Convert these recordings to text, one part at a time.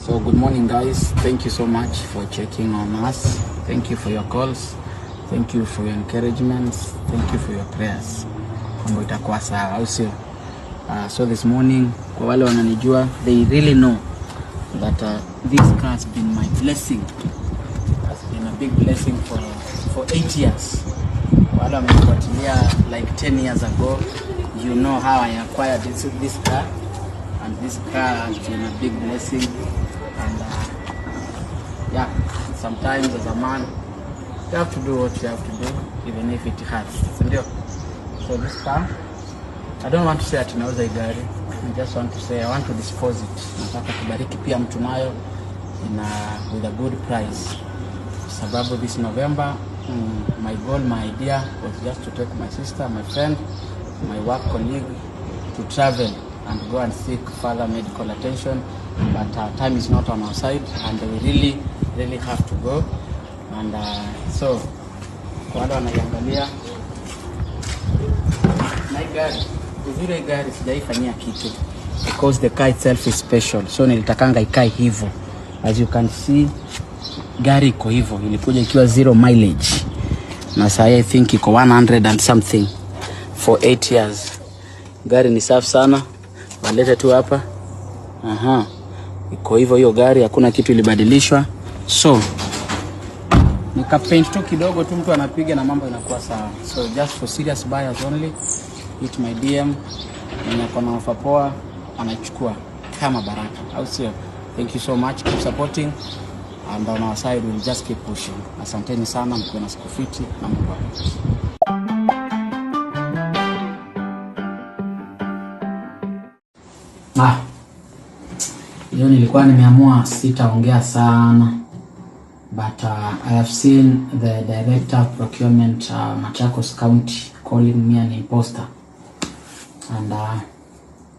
So good morning guys, thank you so much for checking on us. Thank you for your calls, thank you for your encouragements, thank you for your prayers. Mambo itakuwa sawa, au sio? So this morning, kwa wale wananijua, they really know that this car has been my blessing. It has been a big blessing for 8 years. Wale wamenifuatilia like 10 years ago, you know how I acquired this car, and this car has been a big blessing. And yeah, sometimes as a man you have to do what you have to do even if it hurts. So this car, I don't want to say ati nauza gari, I just want to say I want to dispose it. Nataka kubariki pia mtu nayo with a good price. Sababu this November, my goal, my idea was just to take my sister, my friend, my work colleague to travel and go and seek further medical attention, but time is not on our side and we really have to go. And so kwa wale wanaiangalia my gari, uzuri gari sijaifanyia kitu because the car itself is special, so nilitakanga ikae hivyo. As you can see, gari iko hivyo, ilikuja ikiwa 0 mileage na sasa I think iko 100 and something for 8 years. Gari ni safi sana, walete tu hapa. Iko hivyo hiyo gari, hakuna kitu ilibadilishwa. So nika paint tu kidogo tu, mtu anapiga na mambo inakuwa sawa. So just for serious buyers only, hit my DM, mwenye kona offer poa anachukua kama baraka, au sio? Thank you so much, keep supporting, and on our side we'll just keep pushing. Asanteni sana, mko na siku fiti na Mungu. Leo nilikuwa nimeamua sitaongea sana, but I have seen the director of procurement Machakos County calling me an imposter, and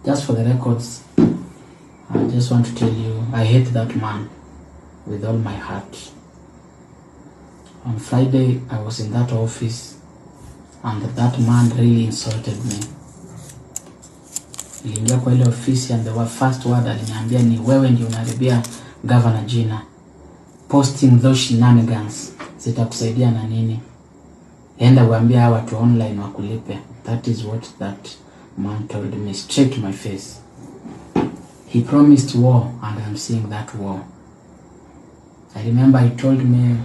just for the records, I just want to tell you I hate that man with all my heart. On Friday I was in that office and that man really insulted me. Niliingia kwa ile ofisi and the first word aliniambia ni wewe ndio unaribia governor jina. Posting those shenanigans zitakusaidia na nini? Enda uambie hawa watu online wakulipe. That is what that man told me straight to my face. He promised war and I'm seeing that war. I remember he told me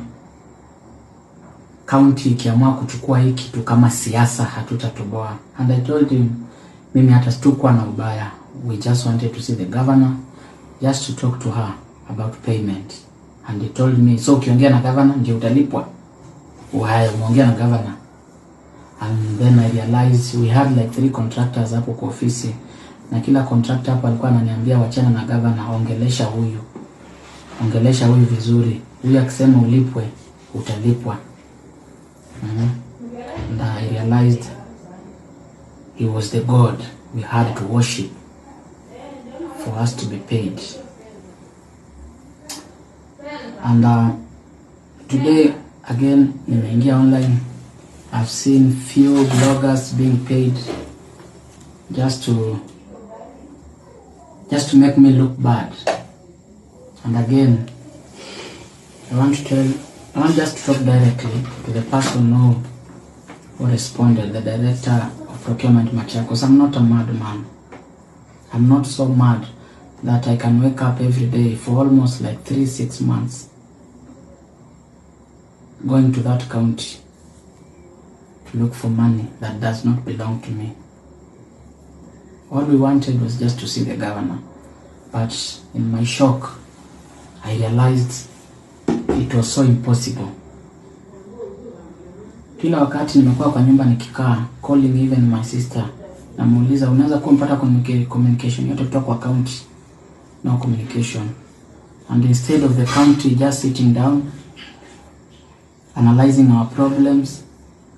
county ikiamua kuchukua hii kitu kama siasa hatutatoboa. And I told him mimi hata sikuwa na ubaya. We just wanted to see the governor, just to talk to her about payment. And he told me, so ukiongea na governor ndio utalipwa. Uhaya umeongea na governor. And then I realized we had like 3 contractors hapo kwa ofisi. Na kila contractor hapo alikuwa ananiambia wachana na governor, ongelesha huyu. Ongelesha huyu vizuri. Huyu akisema ulipwe, utalipwa. And I realized he was the God we had to worship for us to be paid. And today again nimeingia online, I've seen few bloggers being paid just to make me look bad. And again I want just to talk directly to the person who responded, the director of procurement Machakos. I'm not a madman. I'm not so mad that I can wake up every day for almost like 3-6 months going to that county to look for money that does not belong to me. All we wanted was just to see the governor, but in my shock I realized it was so impossible. Kila wakati nimekuwa kwa nyumba nikikaa, calling even my sister, namuuliza unaweza kumpata communication yote kutoka kwa county? No communication. And instead of the county just sitting down analyzing our problems,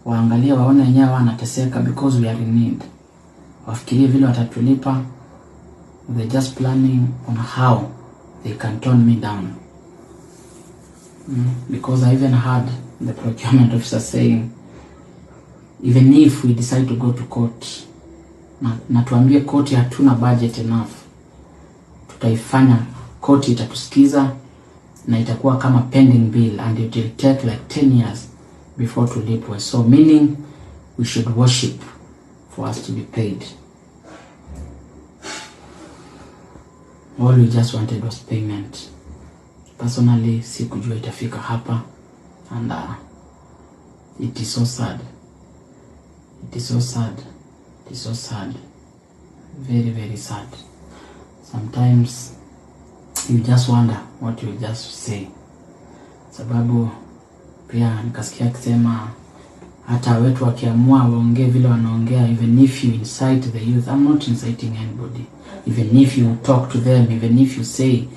waangalia waone wenyewe wanateseka because we are in need, wafikirie vile watatulipa, they just planning on how they can turn me down. Because I even heard the procurement officer saying, even if we decide to go to court, na tuambie court hatuna budget enough, tutaifanya koti itatusikiza na itakuwa kama pending bill and it will take like 10 years before tulipwe. So meaning we should worship for us to be paid. All we just wanted was payment. Personally, sikujua itafika hapa, and it is so sad. It is so sad. It is so sad. Very, very sad. Sometimes you just wonder what you just say. Sababu pia nikasikia akisema hata wetu wakiamua waongee vile wanaongea, even if you incite the youth. I'm not inciting anybody. Even if you talk to them, even if you say,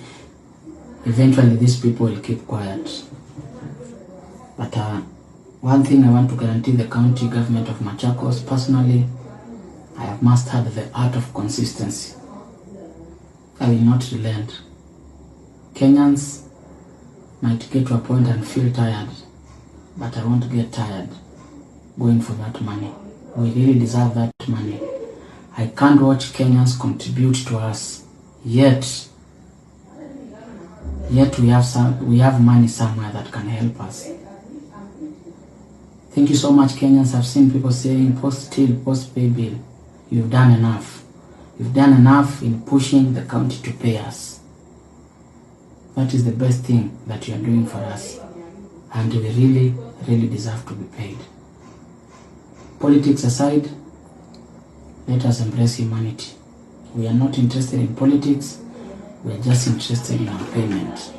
eventually these people will keep quiet. But one thing I want to guarantee the county government of Machakos, personally, I have mastered the art of consistency. I will not relent. Kenyans might get to a point and feel tired, but I won't get tired going for that money. We really deserve that money. I can't watch Kenyans contribute to us, yet we have money somewhere that can help us. Thank you so much, Kenyans. I've seen people saying post till, post pay bill. You've done enough. You've done enough in pushing the county to pay us. That is the best thing that you are doing for us, and we really, really deserve to be paid. Politics aside, let us embrace humanity. We are not interested in politics. We are just interested in our payment.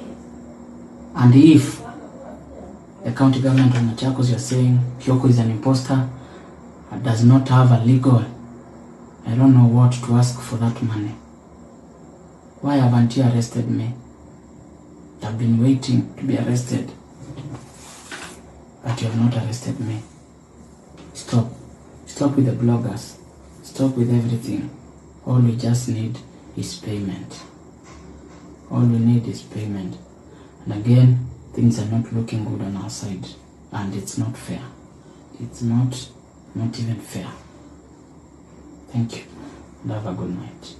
And if the county government of Machakos, you are saying Kioko is an imposter, does not have a legal, I don't know what to ask for that money. Why haven't you arrested me? I've been waiting to be arrested, but you have not arrested me. Stop. Stop with the bloggers. Stop with everything. All we just need is payment. All we need is payment. And again, things are not looking good on our side, and it's not fair. It's not even fair. Thank you, and have a good night.